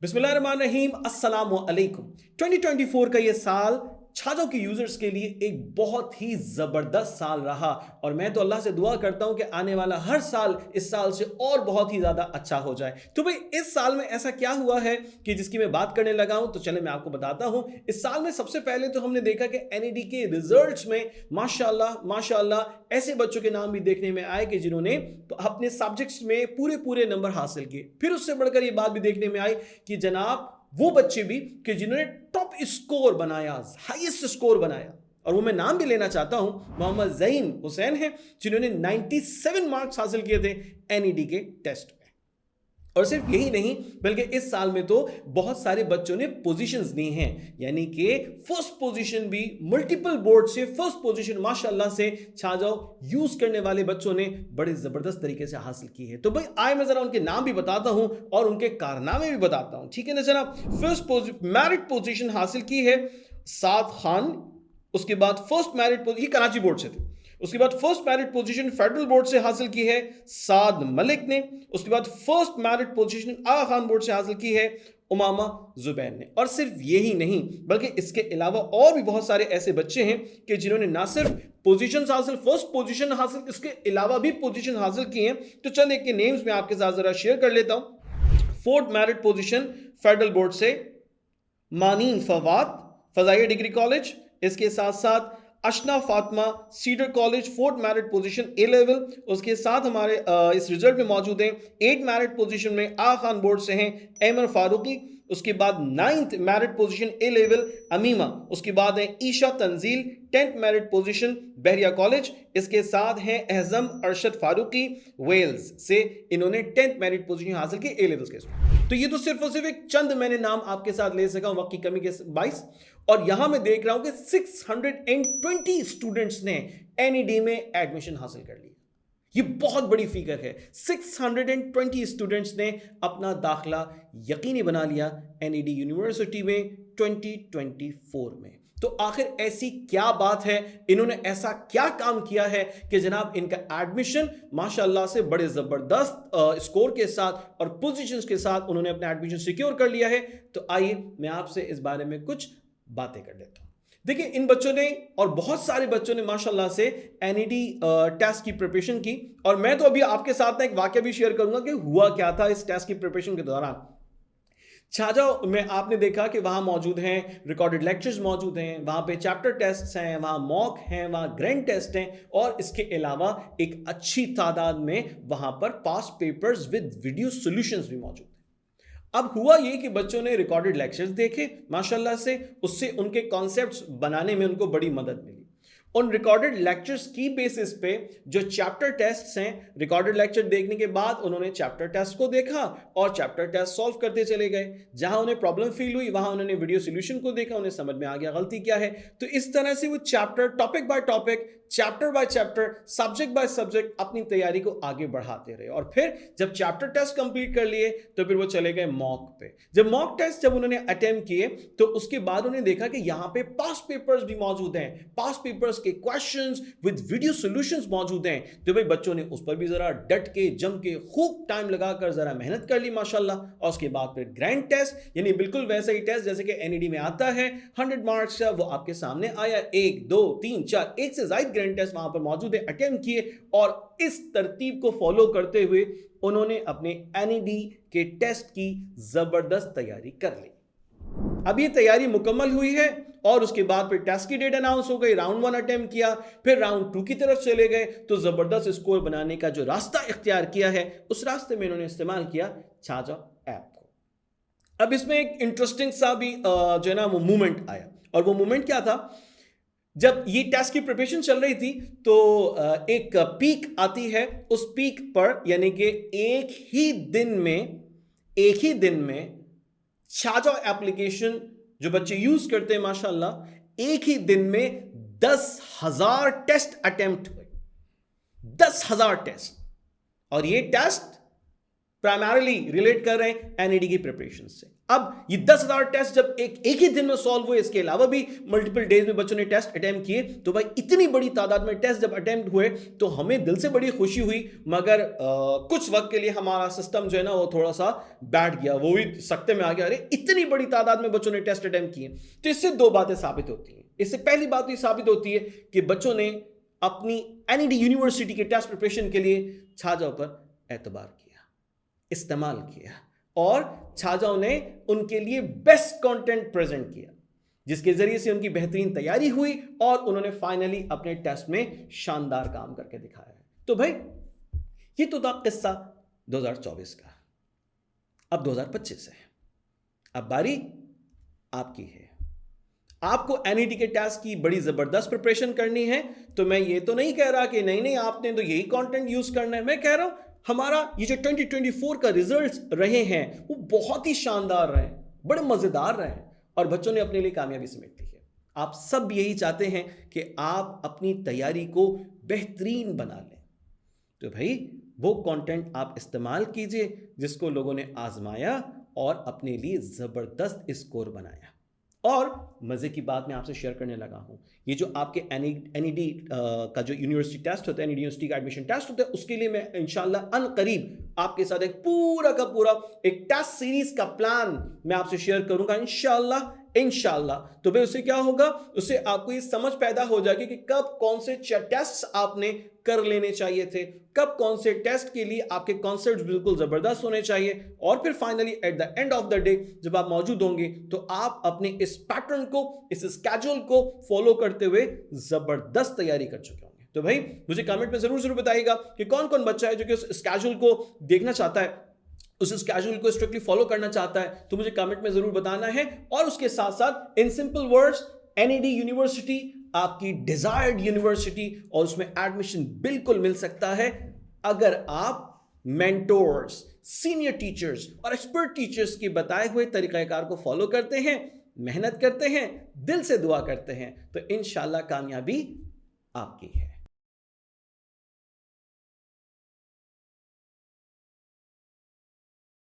बिस्मिल्लाहिर्रहमानिर्रहीम अस्सलामु अलैकुम। 2024 का ये साल छाजों के यूजर्स के लिए एक बहुत ही जबरदस्त साल रहा और मैं तो अल्लाह से दुआ करता हूं कि आने वाला हर साल इस साल से और बहुत ही ज्यादा अच्छा हो जाए। तो भाई इस साल में ऐसा क्या हुआ है कि जिसकी मैं बात करने लगा हूं, तो चले मैं आपको बताता हूं। इस साल में सबसे पहले तो हमने देखा कि एनईडी के रिजल्ट्स में माशाल्लाह माशाल्लाह ऐसे बच्चों के नाम भी देखने में आए कि जिन्होंने तो अपने सब्जेक्ट्स में पूरे पूरे नंबर हासिल किए। फिर उससे बढ़कर ये बात भी देखने में आई कि जनाब वो बच्चे भी कि जिन्होंने टॉप स्कोर बनाया, हाईएस्ट स्कोर बनाया, और वो मैं नाम भी लेना चाहता हूं, मोहम्मद ज़हीन हुसैन है जिन्होंने 97 मार्क्स हासिल किए थे एनईडी के टेस्ट में। और सिर्फ यही नहीं बल्कि इस साल में तो बहुत सारे बच्चों ने पोजीशंस ली हैं, यानी कि फर्स्ट पोजीशन भी मल्टीपल बोर्ड से फर्स्ट पोजीशन माशाल्लाह से छाजाओ यूज करने वाले बच्चों ने बड़े जबरदस्त तरीके से हासिल की है। तो भाई आए मैं जरा उनके नाम भी बताता हूं और उनके कारनामे भी बताता हूं, ठीक है ना जनाब। फर्स्ट मैरिट पोजीशन हासिल की है साद खान, उसके बाद फर्स्ट मैरिट ये कराची बोर्ड से थे, उसके बाद first merit position federal board से हासिल की है साद मलिक ने, उसके बाद फर्स्ट मैरिट पोजीशन आगा खान बोर्ड से हासिल की है उमामा जुबैन ने। और सिर्फ यही नहीं बल्कि इसके अलावा और भी बहुत सारे ऐसे बच्चे हैं कि जिन्होंने ना सिर्फ पोजीशन हासिल फर्स्ट पोजीशन हासिल, इसके अलावा भी पोजीशन हासिल की हैं। तो चल एक के नेम्स में आपके साथ जरा शेयर कर लेता हूं। Fourth merit position federal board से मानीन फवाद फजाइया डिग्री कॉलेज, इसके साथ साथ Ashna Fatima cedar college fourth merit position A level, उसके साथ हमारे इस रिजल्ट में मौजूद हैं 8 मैरिट पोजीशन में आगा खान बोर्ड से हैं एमर फारूकी, उसके बाद 9th merit position A level Amima, उसके बाद है Isha Tanzeel 10th merit position बहरिया कॉलेज, इसके साथ हैं एहजम अरशद फारूकी वेल्स से, इन्होंने 10th मैरिट पोजीशन हासिल की ए लेवल्स के। तो ये तो सिर्फ और सिर्फ एक चंद मैंने नाम आपके साथ ले सका वक्त की कमी के 22, और यहां मैं देख रहा हूं कि 620 स्टूडेंट्स ने एनईडी में एडमिशन हासिल कर लिया। ये बहुत बड़ी फिगर है। 620 स्टूडेंट्स ने अपना दाखला यकीनी बना लिया एनईडी यूनिवर्सिटी में 2024 में। तो आखिर ऐसी क्या बात है, इन्होंने ऐसा क्या काम किया है कि जनाब इनका एडमिशन माशाल्लाह से बड़े जबरदस्त स्कोर के साथ और पोजीशंस के साथ उन्होंने अपना एडमिशन सिक्योर कर लिया है। तो आइए मैं आपसे इस बारे में कुछ बातें कर लेता हूं। देखिए इन बच्चों ने और बहुत सारे बच्चों ने माशाल्लाह से एनईडी टेस्ट की प्रिपरेशन की, और मैं तो अभी आपके साथ एक वाकया भी शेयर करूंगा कि हुआ क्या था इस टेस्ट की प्रिपरेशन के दौरान। छाजाओ में आपने देखा कि वहां मौजूद हैं रिकॉर्डेड लेक्चर्स मौजूद हैं, वहां पे चैप्टर टेस्ट हैं, वहां मॉक हैं, वहां ग्रैंड टेस्ट हैं, और इसके अलावा एक अच्छी तादाद में वहां पर past papers with video solutions भी मौजूद हैं। अब हुआ ये कि बच्चों ने रिकॉर्डेड लेक्चर्स देखे माशाल्लाह से, उससे उनके कॉन्सेप्ट्स बनाने में उनको बड़ी मदद मिली। उन रिकॉर्डेड लेक्चर्स की बेसिस पे जो चैप्टर टेस्ट्स हैं, रिकॉर्डेड लेक्चर देखने के बाद उन्होंने चैप्टर टेस्ट को देखा और चैप्टर टेस्ट सॉल्व करते चले गए। जहां उन्हें प्रॉब्लम फील हुई वहां उन्होंने वीडियो सॉल्यूशन को देखा, उन्हें समझ में आ गया गलती क्या है। तो इस तरह से वो chapter topic by topic, chapter by chapter, subject by subject अपनी तैयारी को आगे बढ़ाते रहे। और फिर जब चैप्टर टेस्ट कंप्लीट कर लिए तो फिर वो चले गए मॉक पे। जब मॉक टेस्ट जब उन्होंने अटेम्प्ट किए तो उसके बाद उन्होंने देखा कि यहां पे पास्ट पेपर्स भी मौजूद हैं, पास्ट पेपर्स के क्वेश्चंस विद वीडियो सॉल्यूशंस मौजूद हैं। तो भाई बच्चों ने उस पर भी जरा डट के जम के खूब टाइम लगाकर जरा मेहनत कर ली माशाल्लाह। और उसके बाद फिर ग्रैंड टेस्ट, यानी बिल्कुल वैसा ही टेस्ट जैसे कि एनईडी में आता है 100 मार्क्स का, वो आपके सामने आया। 1 2 3 4 एक से ज्यादा ग्रैंड टेस्ट वहां पर मौजूद है, अटेम्प्ट किए, और इस तरतीब को फॉलो करते हुए उन्होंने अपने एनईडी के टेस्ट की जबरदस्त तैयारी कर ली। अब ये तैयारी मुकम्मल हुई है और उसके बाद फिर टेस्ट की डेट अनाउंस हो गई, राउंड 1 अटेम्प्ट किया, फिर राउंड 2 की तरफ चले गए। तो जबरदस्त स्कोर बनाने का जो रास्ता इख्तियार किया है उस रास्ते में इन्होंने इस्तेमाल किया छाजा ऐप को। अब इसमें एक इंटरेस्टिंग सा भी जो है ना वो मूवमेंट आया, और वो मूवमेंट क्या था, जब ये टेस्ट की प्रिपरेशन चल रही थी तो एक पीक आती है। उस पीक पर यानी कि एक ही दिन में छाजा एप्लीकेशन जो बच्चे यूज करते हैं माशाल्लाह एक ही दिन में 10,000 टेस्ट अटेम्प्ट हुए, 10,000 टेस्ट। और ये टेस्ट प्राइमरीली रिलेट कर रहे हैं एनईडी की प्रिपरेशन से। अब ये 10,000 टेस्ट जब एक ही दिन में सॉल्व हुए, इसके अलावा भी मल्टीपल डेज में बच्चों ने टेस्ट अटेम्प्ट किए, तो भाई इतनी बड़ी तादाद में टेस्ट जब अटेम्प्ट हुए तो हमें दिल से बड़ी खुशी हुई। मगर कुछ वक्त के लिए हमारा सिस्टम जो है ना वो थोड़ा सा बैठ गया, वो भी सख्ते में आ गया, अरे इतनी बड़ी तादाद में बच्चों ने टेस्ट अटेम्प्ट किए। तो इससे दो बातें साबित होती हैं। इससे पहली बात ये साबित होती है कि बच्चों ने अपनी एनईडी यूनिवर्सिटी के टेस्ट प्रिपरेशन के लिए छाजाओं पर एतबार किया, इस्तेमाल किया, और छाजाओं ने उनके लिए बेस्ट कंटेंट प्रेजेंट किया, जिसके जरिए से उनकी बेहतरीन तैयारी हुई और उन्होंने फाइनली अपने टेस्ट में शानदार काम करके दिखाया है। तो भाई ये तो था किस्सा 2024 का। अब 2025 है, अब बारी आपकी है। आपको एनईडी के टेस्ट की बड़ी जबरदस्त प्रिपरेशन करनी है। तो मैं ये तो नहीं कह रहा कि नहीं आपने तो यही कंटेंट यूज करना है। मैं कह रहा हूं हमारा ये जो 2024 का रिजल्ट्स रहे हैं वो बहुत ही शानदार रहे, बड़े मजेदार रहे, और बच्चों ने अपने लिए कामयाबी समेट ली है। आप सब यही चाहते हैं कि आप अपनी तैयारी को बेहतरीन बना लें। तो भाई वो कंटेंट आप इस्तेमाल कीजिए जिसको लोगों ने आजमाया और अपने लिए जबरदस्त स्कोर बनाया। और मजे की बात मैं आपसे शेयर करने लगा हूं, ये जो आपके एनईडी का जो यूनिवर्सिटी टेस्ट होता है, एनईडी यूनिवर्सिटी का एडमिशन टेस्ट होता है, उसके लिए मैं इंशाल्लाह अनकरीब आपके साथ एक पूरा का पूरा एक टेस्ट सीरीज का प्लान मैं आपसे शेयर करूंगा इंशाल्लाह। तो भाई उससे क्या होगा, उससे आपको ये समझ पैदा हो जाएगी कि कब कौन से टेस्ट आपने कर लेने चाहिए थे, कब कौन से टेस्ट के लिए आपके कॉन्सेप्ट्स बिल्कुल जबरदस्त होने चाहिए, और फिर finally at the end of the day जब आप मौजूद होंगे तो आप अपने इस पैटर्न को, इस स्केड्यूल को फॉलो करते हुए जबरदस्त तैयारी कर चुके होंगे। तो भाई मुझे कमेंट में जरूर बताइएगा कि कौन कौन बच्चा है जो कि उस स्केड्यूल को देखना चाहता है, उस स्केड्यूल को स्ट्रिक्टली फॉलो करना चाहता है। तो मुझे कमेंट में जरूर बताना है। और उसके साथ साथ in simple words, NED university आपकी डिजायर्ड यूनिवर्सिटी, और उसमें एडमिशन बिल्कुल मिल सकता है अगर आप मेंटोर्स, सीनियर टीचर्स और एक्सपर्ट टीचर्स के बताए हुए तरीकाकार को फॉलो करते हैं, मेहनत करते हैं, दिल से दुआ करते हैं, तो इंशाल्लाह कामयाबी आपकी है।